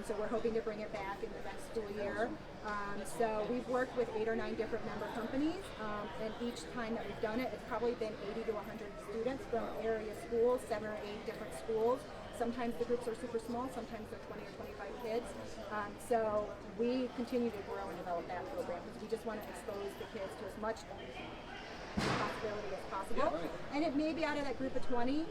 So we're hoping to bring it back in the next school year. So we've worked with 8 or 9 different member companies, and each time that we've done it, it's probably been 80 to 100 students from area schools, 7 or 8 different schools. Sometimes the groups are super small, sometimes they're 20 or 25 kids. So we continue to grow and develop that program because we just want to expose the kids to as much possibility as possible. Yeah, right. And it may be out of that group of 20,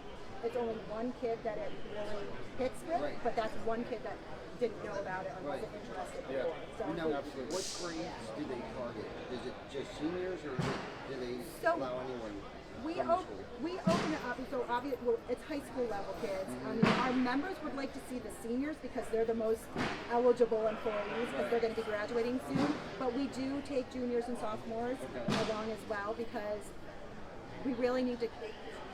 it's only one kid that it really hits with, but that's one kid that didn't know about it or wasn't interested before. So Now, what grades do they target? Is it just seniors, or do they allow anyone? We open it up, so obviously it's high school level kids. Our members would like to see the seniors because they're the most eligible employees because they're going to be graduating soon. But we do take juniors and sophomores along as well because we really need to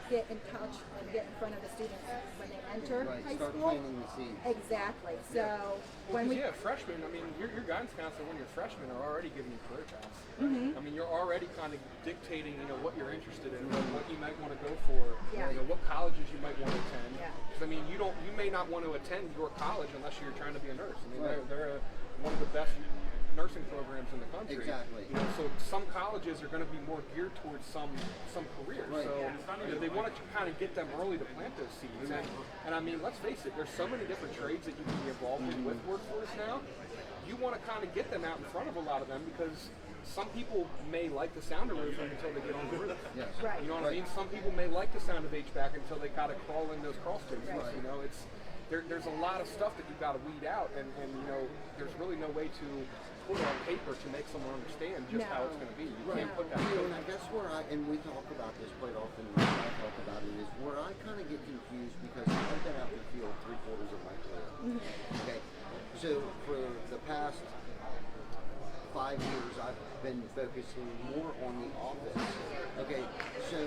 get in touch and get in front of the students when they enter high Start school. planting the seeds. Exactly. So when we freshmen, I mean, your guidance counselor when you're freshmen are already giving you career paths. I mean, you're already kind of dictating, what you're interested in, what you might want to go for, what colleges you might want to attend. Because I mean, you may not want to attend your college unless you're trying to be a nurse. I mean, they're one of the best nursing programs in the country. Exactly. So some colleges are going to be more geared towards some careers. Right. So they want to kind of get them early to plant those seeds. And I mean, let's face it, there's so many different trades that you can be involved in with workforce now. You want to kind of get them out in front of a lot of them because some people may like the sound of roofing until they get on the roof. Yes. Right. You know what I mean? Some people may like the sound of HVAC until they kind of crawl in those crawl spaces. It's there's a lot of stuff that you've got to weed out, and there's really no way to put on paper to make someone understand just how it's going to be. You can't put that. And I guess and we talk about this quite often when I talk about it, is where I kind of get confused because I've been out in the field 3/4 of my career. Okay, so for the past 5 years, I've been focusing more on the office. Okay, so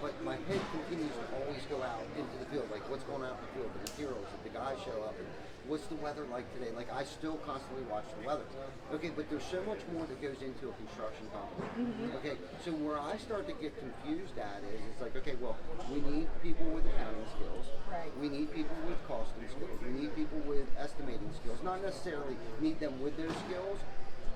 but my head continues to always go out into the field. Like, what's going out in the field? The materials, if the guys show up, and what's the weather like today? Like, I still constantly watch the weather. Okay, but there's so much more that goes into a construction company. Okay, so where I start to get confused at is, it's like, okay, well, we need people with accounting skills. Right. We need people with costing skills. We need people with estimating skills. Not necessarily need them with those skills,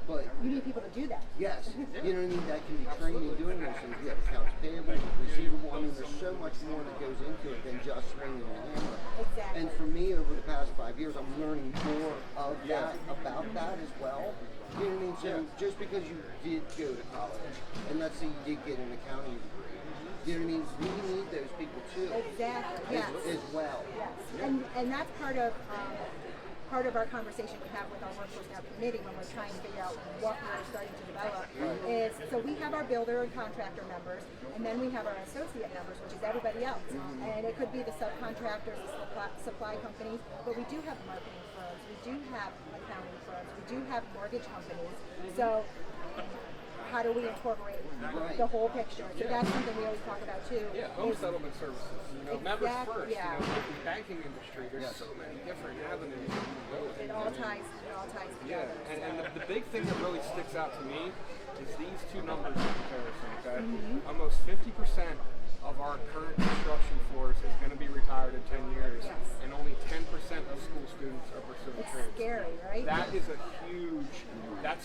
but You need people to do that. yes, you know what I mean? That can be trained in doing those things. We have accounts payable, receivable. I mean, there's so much more that goes into it than just swinging the hammer. Exactly. And for me, over the past 5 years, I'm learning more of that, about that as well. You know what I mean? So just because you did go to college, and let's say you did get an accounting degree, you know what I mean? We need those people too. Exactly. Yes. As well. Yes. And that's part of our conversation we have with our workforce now committee when we're trying to figure out what we're starting to develop is, so we have our builder and contractor members, and then we have our associate members, which is everybody else. And it could be the subcontractors, the supply companies, but we do have marketing firms, we do have accounting firms, we do have mortgage companies. So how do we incorporate the whole picture? So that's something we always talk about too. Yeah, home settlement services. Members first. Yeah. The banking industry. There's so many different avenues. It all ties together. Yeah, and the big thing that really sticks out to me is these two numbers in comparison. Okay, almost 50% of our current construction force is going to be retired in 10 years, and only 10% of school students are pursuing trades. It's scary, right? That's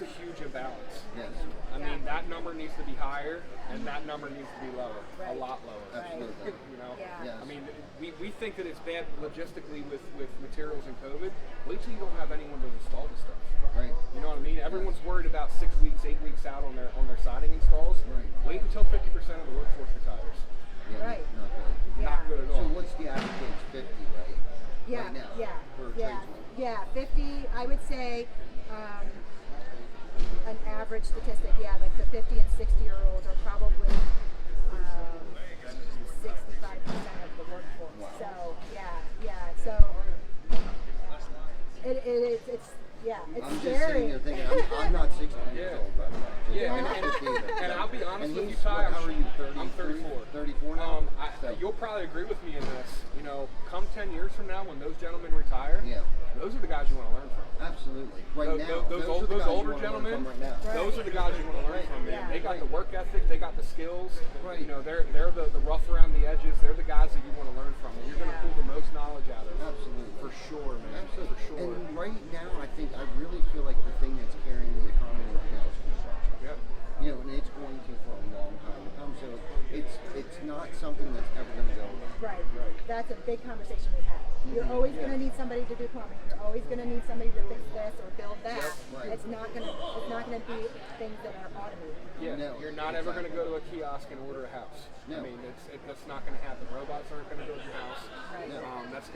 a huge imbalance. Yes. I mean, that number needs to be higher, and that number needs to be lower, a lot lower. Absolutely. You know, Yes. I mean, we think that it's bad logistically with materials and COVID. Wait till you don't have anyone to install the stuff. Right. You know what I mean? Everyone's worried about 6 weeks, 8 weeks out on their siding installs. Right. Wait until 50% of the workforce retires. Yeah, Right. Not good. Not good at So all. what's the average age? 50, right? Yeah, Right now. For a yeah, tradesman. yeah. 50, I would say, an average statistic, like the 50 and 60-year-olds are probably 65% of the workforce. Wow. So, so it's I'm just scary. sitting here thinking, I'm not 60 years old, by the way. Yeah, I'm not 50 either. and I'll be honest And with you, he's- Ty. how are you, 30, I'm 34. 34 now? So- You'll probably agree with me in this. You know, come 10 years from now, when those gentlemen retire, Yeah. those are the guys you want to learn from. Absolutely. Right Those- now. those are the those guys you older wanna learn gentlemen, from right now. those are the guys you want to learn from, man. Yeah. They got the work ethic, they got the skills. Right. You know, they're the rough around the edges. They're the guys that you want to learn from. And you're going to pull the most knowledge out of. Absolutely. For sure, man. Absolutely. For sure. And right now, I really feel like the thing that's carrying the economy right now is construction. Yep. You know, and it's going to for a long time to come. So it's not something that's ever going to go away. Right. That's a big conversation we have. You're always going to need somebody to do plumbing. You're always going to need somebody to fix this or build that. Right. It's not going to be things that are automated. Yeah, No, you're not ever going to go to a kiosk and order a house. No. I mean, that's not going to happen. Robots aren't going to build your house. No. That's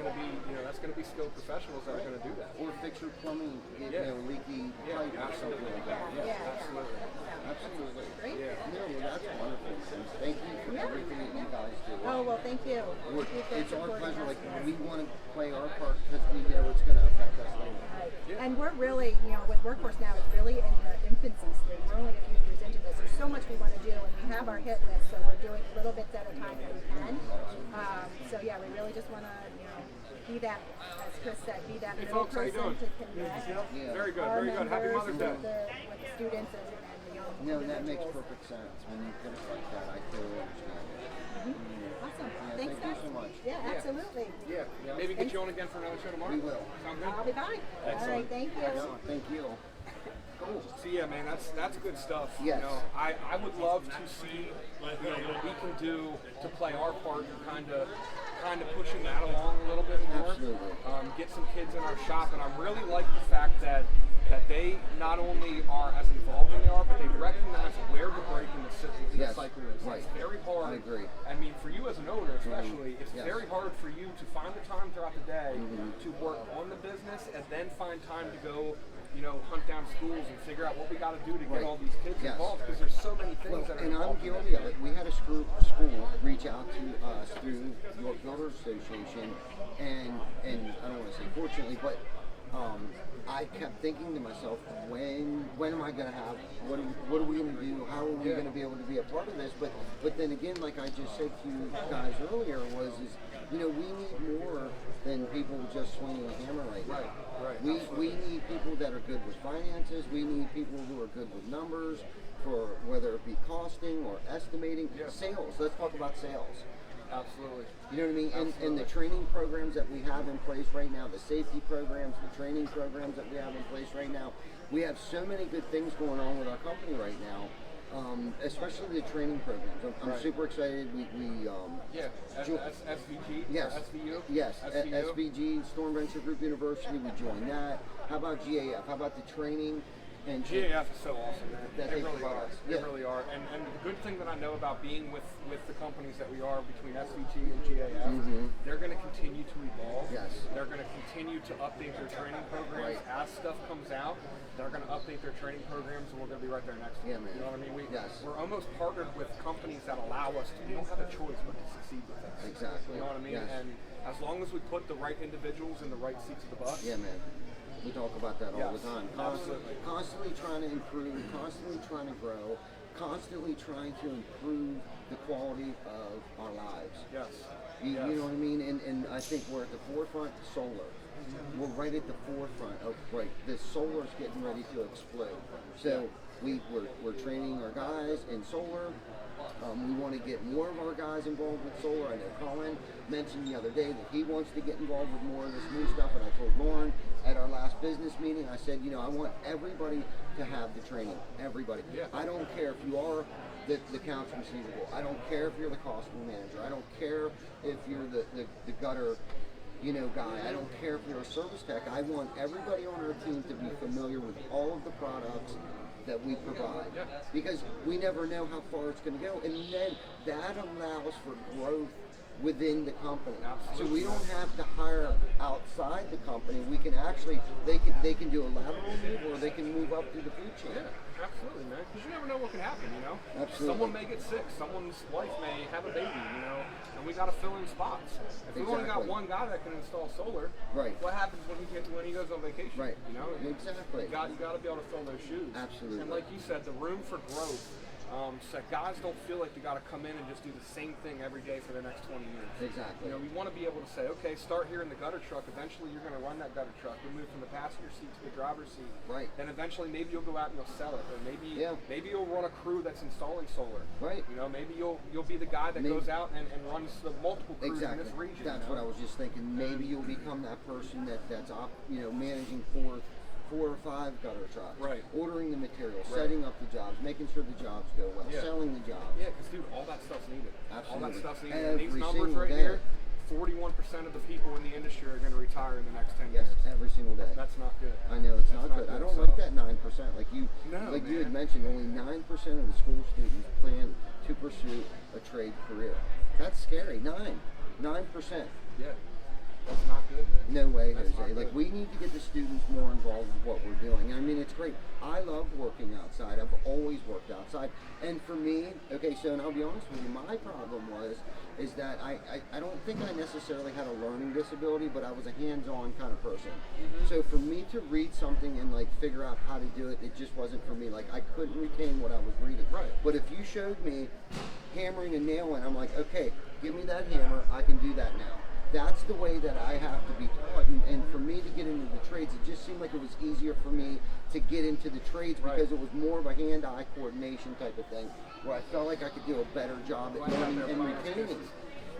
going to be skilled professionals that are going to do that. Or fix your plumbing, leaky Yeah, pipe or something absolutely. like that. Yeah, absolutely. Absolutely. Great. Yeah. No, well, that's wonderful. Thank you for everything that you guys do. Oh, well, thank you. Thank you for It's our supporting pleasure. us. Like, we want to play our part because we know it's going to affect us later. Right. Yeah. And we're really, with workforce now, it's really in the infancy stage. We're only a few years into this. There's so much we want to do, and we have our hit list, so we're doing little bits at a time that we can. We really just want to, be that, as Chris said, be that Hey, middle folks, how you person doing? to connect Yeah. Very good, our very good. Happy members Mother's Day. with the students and the young No, that makes individuals. perfect sense. When you put it like that, I totally understand it. Awesome. Yeah, Thanks, thank you guys. so much. Yeah, absolutely. Yeah. Maybe get you on again for another show tomorrow. We will. Sound good? I'll be fine. All Excellent. right, thank you. Excellent. Thank you. Cool. So yeah, man, that's good stuff. Yes. You know, I would love to see what we can do to play our part in kind of pushing that along a little bit more. Absolutely. Get some kids in our shop, and I really like the fact that they not only are as involved as they are, but they recognize where the break in the Yes. cycle is. Right. It's very hard. I agree. I mean, for you as an owner especially, it's Yes. very hard for you to find the time throughout the day to work on the business and then find time to go, hunt down schools and figure out what we got to do to get Right. all these kids Yes. involved, because there's so many things Well, that are and I'm involved. guilty of it. We had a school reach out to us through York Builders Association, and I don't want to say fortunately, but I kept thinking to myself, when am I going to have, what are we going to do, how are we going to be able to be a part of this? But then again, like I just said to you guys earlier, we need more than people just swinging a hammer right now. Right. We need people that are good with finances. We need people who are good with numbers, for whether it be costing or estimating. Sales. Let's talk about sales. Absolutely. You know what I mean? And the training programs that we have in place right now, the safety programs, the training programs that we have in place right now, we have so many good things going on with our company right now. Especially the training programs. I'm super excited. SVG. Yes. SVU. Yes. SVG, Storm Venture Group University. We joined that. How about GAF? How about the training? And GAF is so awesome, man. That They they really provide are. us. They really are. And the good thing that I know about being with the companies that we are between SVG and GAF, they're going to continue to evolve. Yes. They're going to continue to update their training programs. As stuff comes out, they're going to update their training programs, and we're going to be right there next to them. Yeah, man. You know what I mean? We're almost partnered with companies that allow us to. We don't have a choice but to succeed with us. Exactly. You know what I mean? Yes. And as long as we put the right individuals in the right seats of the bus. Yeah, man. We talk about that all the time. Absolutely. Constantly trying to improve, constantly trying to grow, constantly trying to improve the quality of our lives. Yes. You know what I mean? And I think we're at the forefront of solar. We're right at the forefront of, the solar's getting ready to explode. So we're training our guys in solar. We want to get more of our guys involved with solar. I know Colin mentioned the other day that he wants to get involved with more of this new stuff, and I told Lauren at our last business meeting, I said, I want everybody to have the training. Everybody. Yeah. I don't care if you are the accounts receivable. I don't care if you're the costing manager. I don't care if you're the gutter guy. I don't care if you're a service tech. I want everybody on our team to be familiar with all of the products that we provide, because we never know how far it's going to go, and then that allows for growth within the company. Absolutely. So we don't have to hire outside the company. We can actually, they can do a lateral move, or they can move up through the food chain. Yeah, absolutely, man. Because you never know what can happen, Absolutely. Someone may get sick. Someone's wife may have a baby, and we got to fill in spots. If we only got one guy that can install solar, what happens when he goes on vacation? Right. You Exactly. got to be able to fill those shoes. Absolutely. And like you said, the room for growth. So guys don't feel like they got to come in and just do the same thing every day for the next 20 years. Exactly. We want to be able to say, okay, start here in the gutter truck. Eventually, you're going to run that gutter truck. You'll move from the passenger seat to the driver's seat. Right. Then eventually, maybe you'll go out and you'll sell it, or maybe you'll run a crew that's installing solar. Right. Maybe you'll be the guy that goes out and runs the multiple crews in this region. That's what I was just thinking. Maybe you'll become that person that's managing four or five gutter trucks, ordering the material, setting up the jobs, making sure the jobs go well, selling the jobs. Yeah, because dude, all that stuff's needed. Absolutely. All that stuff's needed. Every And these numbers single right day. here, 41% of the people in the industry are going to retire in the next 10 Yes, years. every single day. That's not good. I know it's not That's good. I don't so- like that 9%. Like you had man. mentioned, only 9% of the school students plan to pursue a trade career. That's scary. 9%. Yeah. That's not good, man. No way, That's Jose. not Like, good. we need to get the students more involved with what we're doing. I mean, it's great. I love working outside. I've always worked outside. And for me, so, and I'll be honest with you, my problem is that I don't think I necessarily had a learning disability, but I was a hands-on kind of person. So for me to read something and, figure out how to do it, it just wasn't for me. Like, I couldn't retain what I was reading. Right. But if you showed me hammering a nail in, I'm like, okay, give me that hammer. I can do that now. That's the way that I have to be taught, and for me to get into the trades, it just seemed like it was easier for me to get into the trades because it was more of a hand-eye coordination type of thing, where I felt like I could do a better job at learning and retaining.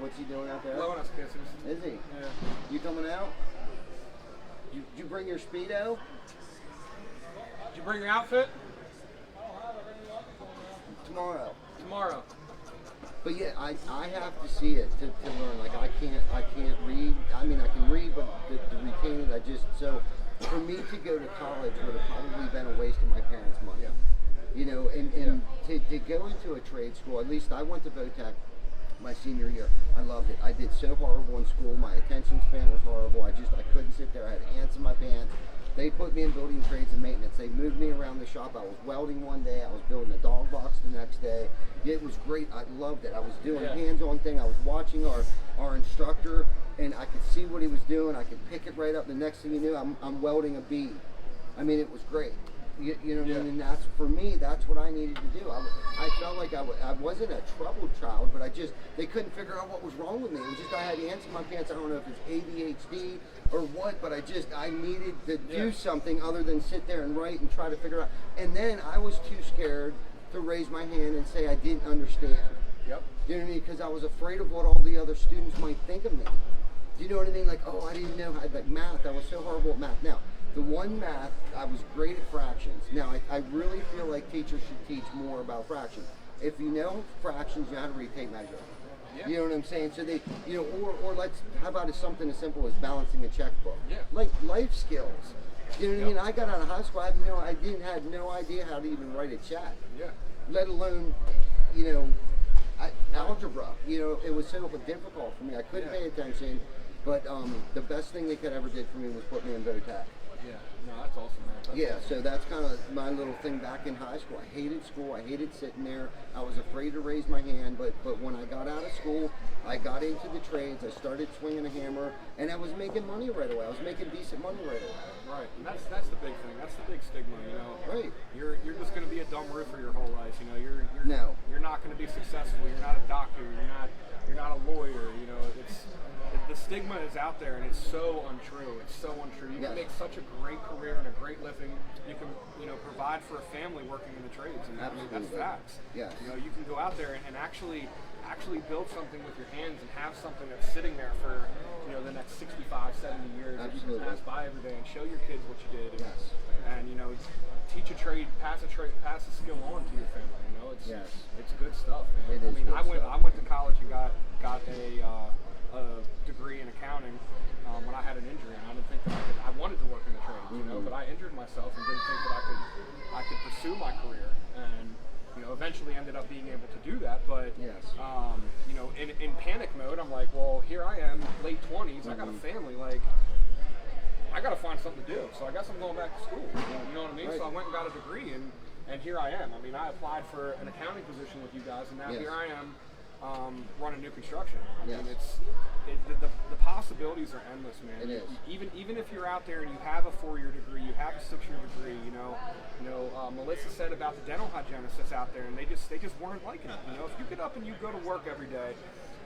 What's he doing out there? Blowing us kisses. Is he? Yeah. You coming out? You bring your Speedo? Did you bring your outfit? Tomorrow. But yeah, I have to see it to learn. Like I can't read. I mean, I can read, but to retain it, so for me to go to college would have probably been a waste of my parents' money. And to go into a trade school, at least I went to VOTEC my senior year. I loved it. I did so horrible in school. My attention span was horrible. I couldn't sit there. I had ants in my pants. They put me in building trades and maintenance. They moved me around the shop. I was welding one day. I was building a dog box the next day. It was great. I loved it. I was doing a hands-on thing. I was watching our instructor, and I could see what he was doing. I could pick it right up. The next thing you knew, I'm welding a bead. I mean, it was great. You know what Yeah. I mean? And that's, for me, that's what I needed to do. I felt like I wasn't a troubled child, but they couldn't figure out what was wrong with me. It was just I had ants in my pants. I don't know if it's ADHD or what, but I needed to do something other than sit there and write and try to figure out. And then I was too scared to raise my hand and say I didn't understand. Yep. You know what I mean? Because I was afraid of what all the other students might think of me. Do you know what I mean? Like, oh, I didn't know. Like math, I was so horrible at math. Now, the one math, I was great at fractions. Now, I really feel like teachers should teach more about fractions. If you know fractions, you know how to read tape measure. Yeah. You know what I'm saying? So they, or how about something as simple as balancing a checkbook? Yeah. Like life skills. You know what I mean? I got out of high school, I had no idea how to even write a check. Yeah. Let alone, algebra. It was so difficult for me. I couldn't pay attention. But the best thing they could ever did for me was put me in VOTAC. Yeah, no, that's awesome, man. That's awesome. So that's kind of my little thing back in high school. I hated school. I hated sitting there. I was afraid to raise my hand. But when I got out of school, I got into the trades. I started swinging a hammer, and I was making money right away. I was making decent money right away. Right, and that's the big thing. That's the big stigma, Right. You're just going to be a dumb roofer your whole life. No. You're not going to be successful. You're not a doctor. You're not a lawyer. The stigma is out there, and it's so untrue. It's so untrue. You can make such a great career and a great living. You can, provide for a family working in the trades, and that's facts. Yes. You can go out there and actually build something with your hands and have something that's sitting there for, the next 65, 70 years. That you can pass by every day and show your kids what you did. And teach a trade, pass a skill on to your family. It's good stuff, man. It is good I stuff. went to college and got a degree in accounting when I had an injury, and I didn't think that I wanted to work in the trades, but I injured myself and didn't think that I could pursue my career, and eventually ended up being able to do that. But in panic mode, I'm like, well, here I am, late 20s, I got a family, like I got to find something to do. So I guess I'm going back to school. You know what I mean? Right. So I went and got a degree, and here I am. I mean, I applied for an accounting position with you guys, and now here I am. Running new construction. I mean, the possibilities are endless, man. It is. Even if you're out there and you have a 4-year degree, you have a 6-year degree. Melissa said about the dental hygienists that's out there, and they just weren't liking it. If you get up and you go to work every day,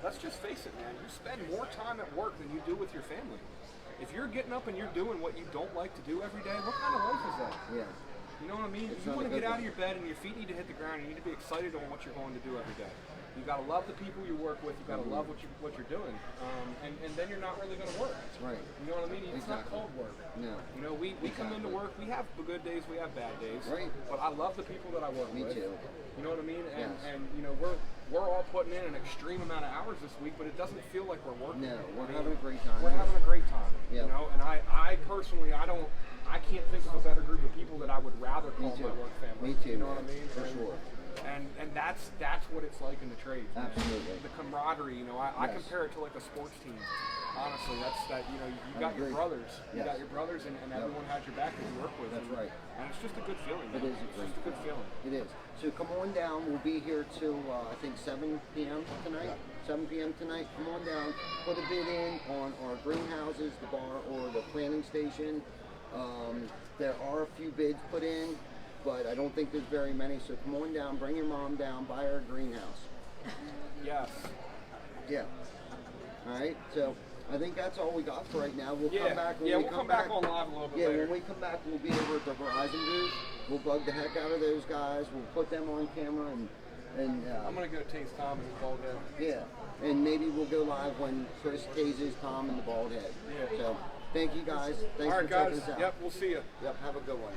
let's just face it, man. You spend more time at work than you do with your family. If you're getting up and you're doing what you don't like to do every day, what kind of life is that? Yeah. You know what I mean? You want to get out of your bed and your feet need to hit the ground. You need to be excited on what you're going to do every day. You got to love the people you work with. You got to love what you're doing, and then you're not really going to work. Right. You know what I mean? It's not cold work. No. We come into work. We have good days. We have bad days. Right. But I love the people that I work with. Me too. You know what I mean? And we're all putting in an extreme amount of hours this week, but it doesn't feel like we're working. No, we're having a great time. We're having a great time. Yep. And I personally, I can't think of a better group of people that I would rather call my work family. Me too. You know what I mean? For sure. And that's what it's like in the trades. Absolutely. Man. The camaraderie, I compare it to like a sports team. Honestly, you got your brothers. You got your brothers, and everyone has your back that you work with. That's right. And it's just a good feeling. It is just a good feeling. It is. So come on down. We'll be here till I think 7 p.m. tonight. 7 p.m. tonight. Come on down. Put a bid in on our greenhouses, the bar, or the planting station. There are a few bids put in, but I don't think there's very many. So come on down. Bring your mom down. Buy her a greenhouse. Yes. Yeah. All right. So I think that's all we got for right now. We'll come back. We'll come back on live a little bit later. When we come back, we'll be over at the Verizon booth. We'll bug the heck out of those guys. We'll put them on camera and I'm gonna go tase Tom and his bald head. Yeah, and maybe we'll go live when Chris tases Tom and the bald head. Yeah. So thank you guys. Thanks all for right, guys. checking us out. Yep, we'll see you. Yep. Have a good one.